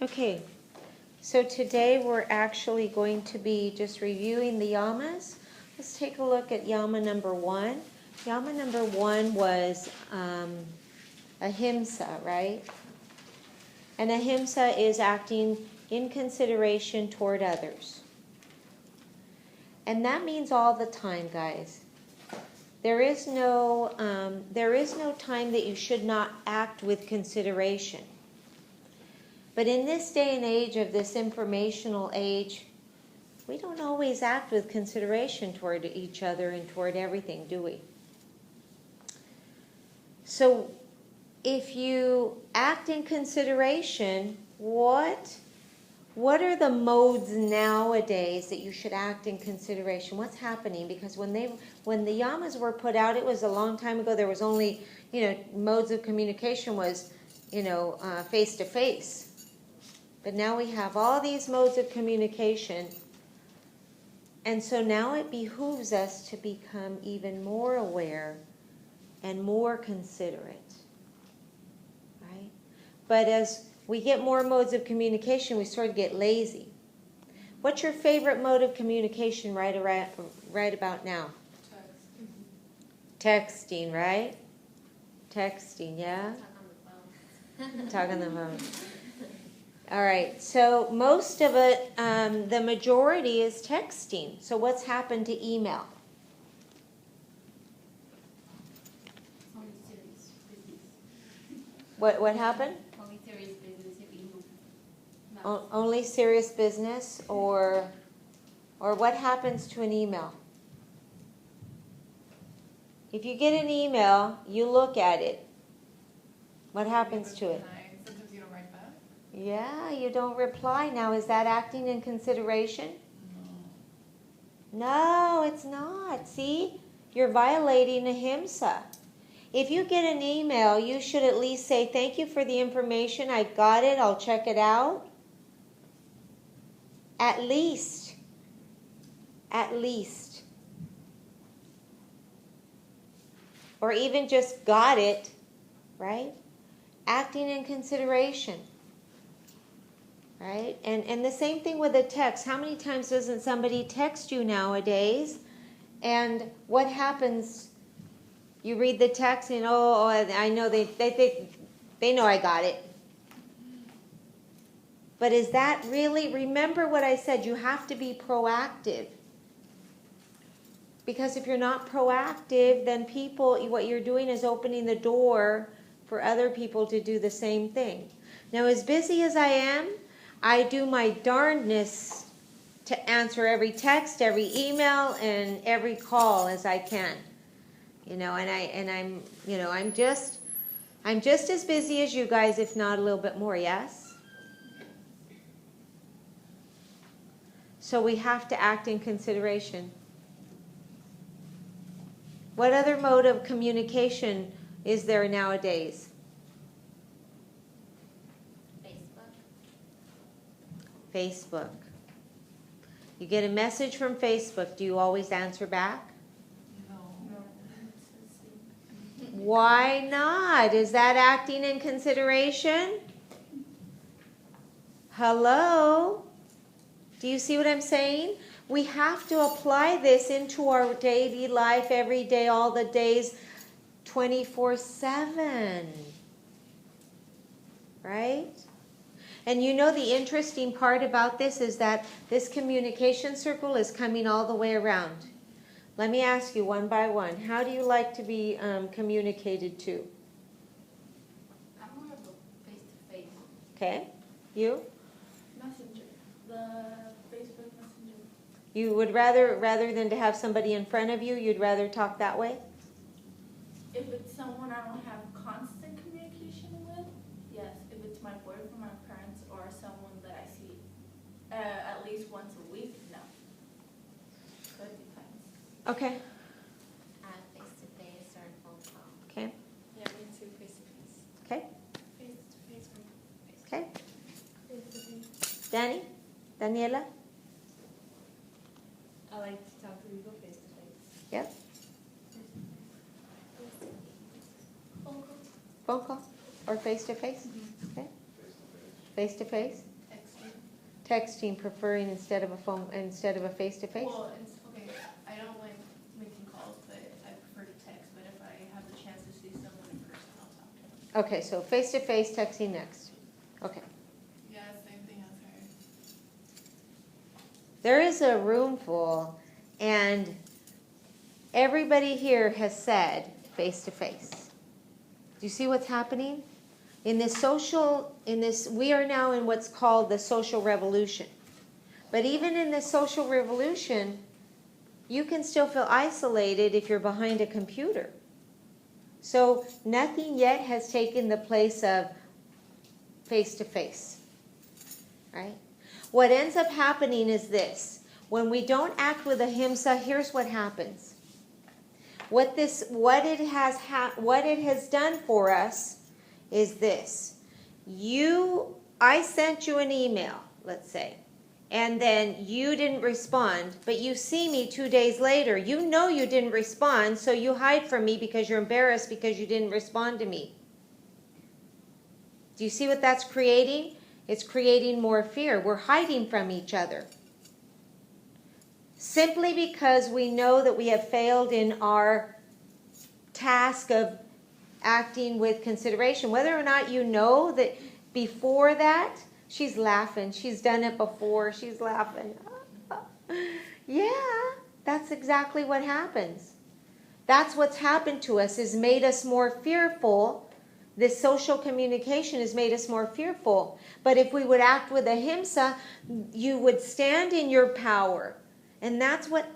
Okay, so today we're actually going to be just reviewing the yamas. Let's take a look at yama number 1. Yama number 1 was ahimsa, right? And ahimsa is acting in consideration toward others. And that means all the time, guys. There is no time that you should not act with consideration. But in this day and age of this informational age, we don't always act with consideration toward each other and toward everything, do we? So if you act in consideration, what are the modes nowadays that you should act in consideration? What's happening? Because when the yamas were put out, it was a long time ago. There was only, modes of communication was, face to face. But now we have all these modes of communication. And so now it behooves us to become even more aware and more considerate. Right? But as we get more modes of communication, we sort of get lazy. What's your favorite mode of communication right about now? Texting, right? Texting, yeah? Talk on the phone. All right, so most of it, the majority is texting. So what's happened to email? What happened? Only serious business if email. Only serious business, or what happens to an email? If you get an email, you look at it. What happens to it? Sometimes you don't write back. Yeah, you don't reply. Now, is that acting in consideration? No, it's not. See? You're violating ahimsa. If you get an email, you should at least say, thank you for the information. I got it. I'll check it out. At least. At least. Or even just got it, right? Acting in consideration. Right? And the same thing with a text. How many times doesn't somebody text you nowadays? And what happens? You read the text and, I know they know I got it. But is that really, remember what I said, you have to be proactive. Because if you're not proactive, then what you're doing is opening the door for other people to do the same thing. Now, as busy as I am, I do my darndest to answer every text, every email, and every call as I can. I'm just as busy as you guys, if not a little bit more, yes? So we have to act in consideration. What other mode of communication is there nowadays? Facebook. You get a message from Facebook. Do you always answer back? No. Why not? Is that acting in consideration? Hello? Do you see what I'm saying? We have to apply this into our daily life every day, all the days, 24/7. Right? And the interesting part about this is that this communication circle is coming all the way around. Let me ask you one by one. How do you like to be communicated to? I'm more of a face-to-face. Okay. You? Messenger. The Facebook Messenger. You would rather than to have somebody in front of you, you'd rather talk that way? If it's someone I don't have constant communication with, yes. If it's my boyfriend, my parents, or someone that I see at least once a week, no. So it depends. Okay. Face-to-face or phone call. Okay. Yeah, me too. Face to face. Okay. Face to face. Okay. Face to face. Danny? Daniela? I like to talk to people face to face. Yep. Phone call. Phone call or face to face? Okay. Face to face. texting preferring instead of a face-to-face? Well, okay, I don't like making calls, but I prefer to text, but if I have the chance to see someone in person, I'll talk to them. Okay, so face-to-face texting next. Okay. Yeah, same thing as her. There is a room full, and everybody here has said face-to-face. Do you see what's happening? We are now in what's called the social revolution. But even in this social revolution, you can still feel isolated if you're behind a computer. So nothing yet has taken the place of face-to-face, right? What ends up happening is this. When we don't act with ahimsa, here's what happens. What it has done for us is this. I sent you an email, let's say, and then you didn't respond, but you see me 2 days later. You know you didn't respond, so you hide from me because you're embarrassed because you didn't respond to me. Do you see what that's creating? It's creating more fear. We're hiding from each other. Simply because we know that we have failed in our task of acting with consideration. Whether or not you know that before that, she's laughing. She's done it before. She's laughing. Yeah, that's exactly what happens. That's what's happened to us, is made us more fearful. This social communication has made us more fearful. But if we would act with ahimsa, you would stand in your power. And that's what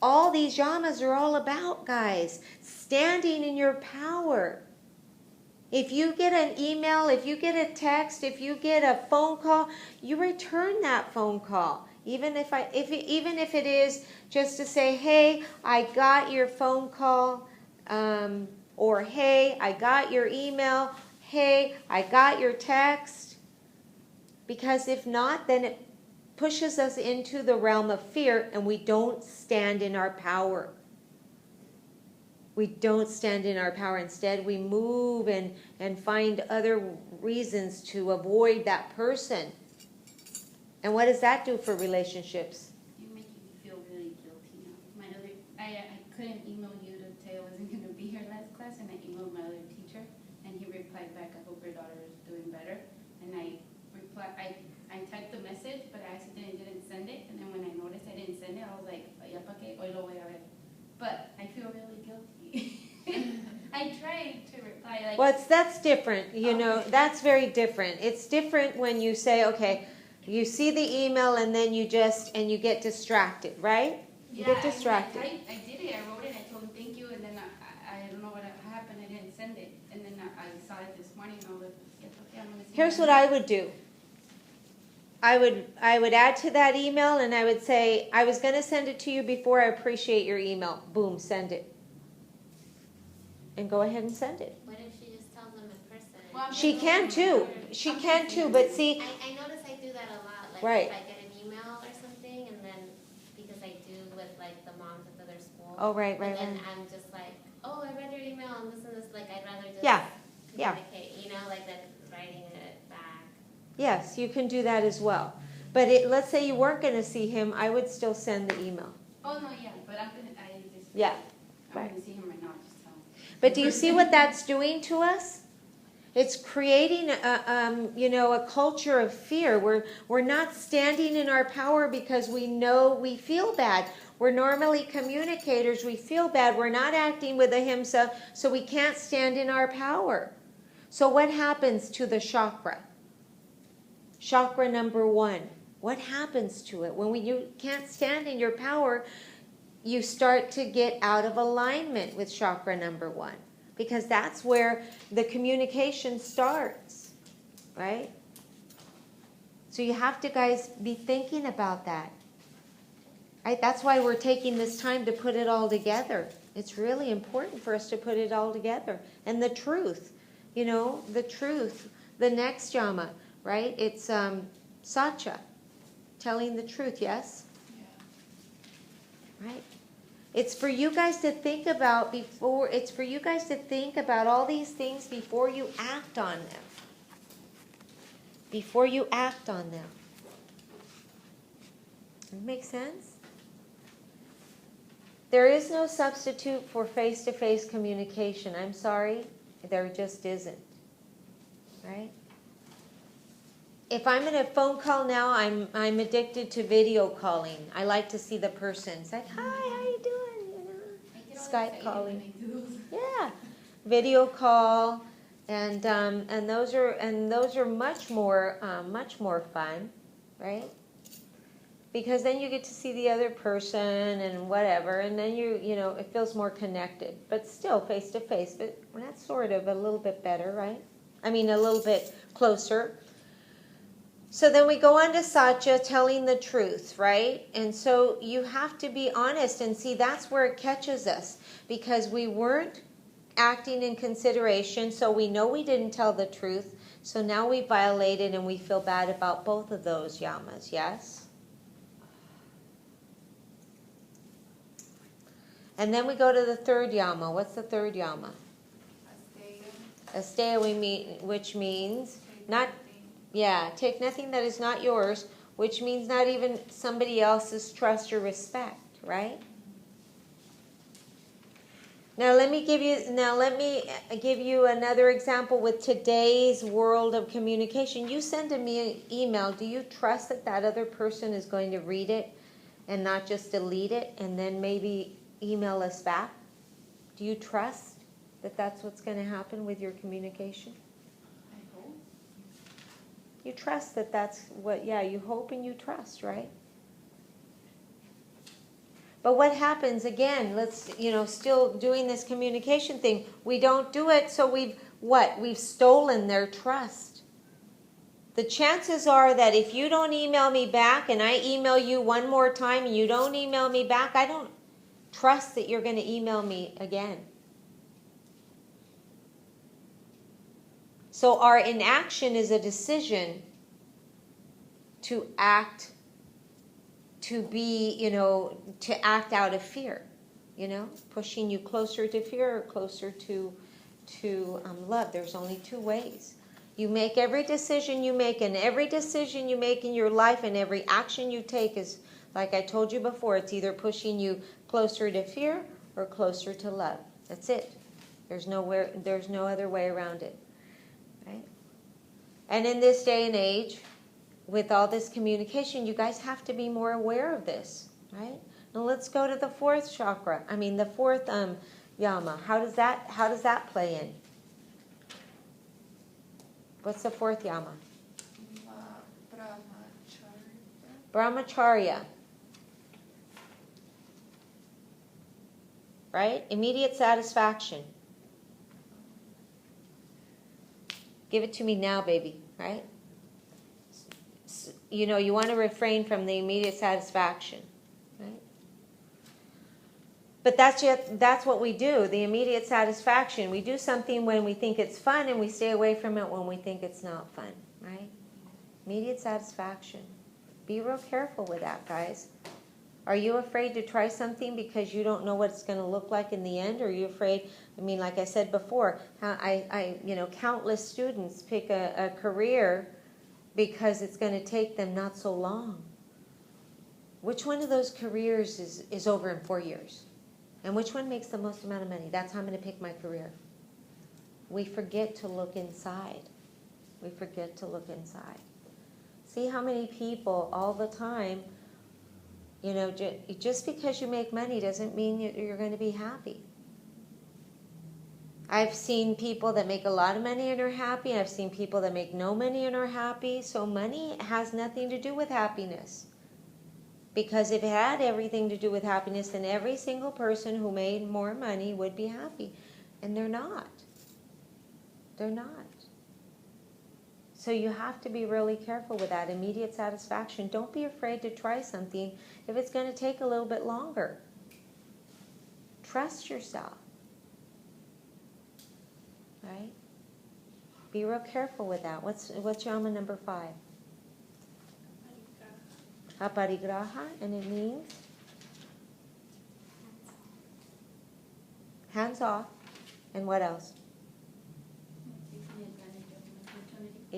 all these yamas are all about, guys. Standing in your power. If you get an email, if you get a text, if you get a phone call, you return that phone call. Even if it is just to say, hey, I got your phone call, or hey, I got your email, hey, I got your text. Because if not, then it pushes us into the realm of fear, and we don't stand in our power. We don't stand in our power. Instead, we move and find other reasons to avoid that person. And what does that do for relationships? You make me feel really guilty now. I couldn't email you to tell I wasn't going to be here last class, and I emailed my other teacher, and he replied back, I hope your daughter is doing better. And I typed the message, but I accidentally didn't send it, and then when I noticed I didn't send it, I was like, ya pa qué, hoy lo voy a ver. But I feel really guilty. I tried to reply like... Well, that's different, that's very different. It's different when you say, okay, you see the email and then you get distracted, right? You get distracted. I did it, I wrote it, I told him thank you, and then I don't know what happened, I didn't send it. And then I saw it this morning, and I was like, yes, okay, I'm going to see Here's what I would do. I would add to that email, and I would say, I was going to send it to you before. I appreciate your email. Boom, send it. And go ahead and send it. What if she just tells them in person? Well, She can too. She can too, but see, I notice I do that a lot. Like Right. if I get an email or something, and then because I do with like the moms at the other school. oh, right. And then I'm just like, oh, I read your email and this. Like I'd rather just Yeah. communicate, like than writing it back. Yes, you can do that as well. But let's say you weren't going to see him, I would still send the email. Oh, no, yeah, but I'm Yeah. going to see him right now, just tell him. But do you see what that's doing to us? It's creating a culture of fear. We're not standing in our power because we know we feel bad. We're normally communicators. We feel bad. We're not acting with ahimsa, so we can't stand in our power. So what happens to the chakra? Chakra number 1. What happens to it? When you can't stand in your power, you start to get out of alignment with chakra number 1. Because that's where the communication starts, right? So you have to, guys, be thinking about that. Right? That's why we're taking this time to put it all together. It's really important for us to put it all together. And the truth, the truth, the next yama, right? It's Satya, telling the truth, yes? Yeah. Right? It's for you guys to think about all these things before you act on them. before you act on them. Does that make sense? There is no substitute for face-to-face communication. I'm sorry, there just isn't. Right? If I'm in a phone call now, I'm addicted to video calling. I like to see the person. It's like, hi, how you doing? You know, I get all Skype excited calling. when I do those. Yeah, video call, and those are much more fun, right? Because then you get to see the other person and whatever, and then you know it feels more connected. But still face to face, but that's sort of a little bit better, right? I mean, a little bit closer. So then we go on to Satya, telling the truth, right? And so you have to be honest, and see, that's where it catches us, because we weren't acting in consideration, so we know we didn't tell the truth, so now we violated and we feel bad about both of those yamas, yes? And then we go to the third yama. What's the third yama? Asteya, which means not, yeah, take nothing that is not yours, which means not even somebody else's trust or respect, right? Now let me give you another example with today's world of communication. You send me an email. Do you trust that that other person is going to read it and not just delete it and then maybe email us back? Do you trust that that's what's going to happen with your communication? I hope. You trust that that's what, yeah, you hope and you trust, right? But what happens, again, still doing this communication thing, we don't do it, so we've stolen their trust. The chances are that if you don't email me back and I email you one more time and you don't email me back, I don't trust that you're going to email me again. So our inaction is a decision to act, to act out of fear, pushing you closer to fear or closer to love. There's only two ways. You make every decision you make, and every decision you make in your life and every action you take is, like I told you before, it's either pushing you closer to fear or closer to love. That's it. There's no other way around it. Right? And in this day and age, with all this communication, you guys have to be more aware of this, right? Now let's go to the fourth chakra. The fourth yama. How does that play in? What's the fourth yama? Brahmacharya. Right? Immediate satisfaction. Give it to me now, baby, right? You want to refrain from the immediate satisfaction, right? But that's what we do, the immediate satisfaction. We do something when we think it's fun and we stay away from it when we think it's not fun, right? Immediate satisfaction. Be real careful with that, guys. Are you afraid to try something because you don't know what it's going to look like in the end? Or are you afraid, like I said before, countless students pick a career because it's going to take them not so long. Which one of those careers is over in 4 years? And which one makes the most amount of money? That's how I'm going to pick my career. We forget to look inside. We forget to look inside. See how many people all the time, just because you make money doesn't mean you're going to be happy. I've seen people that make a lot of money and are happy. I've seen people that make no money and are happy. So money has nothing to do with happiness. Because if it had everything to do with happiness, then every single person who made more money would be happy. And they're not. They're not. So you have to be really careful with that immediate satisfaction. Don't be afraid to try something if it's going to take a little bit longer. Trust yourself. Right? Be real careful with that. What's yama number 5? Aparigraha, and it means hands off. And what else?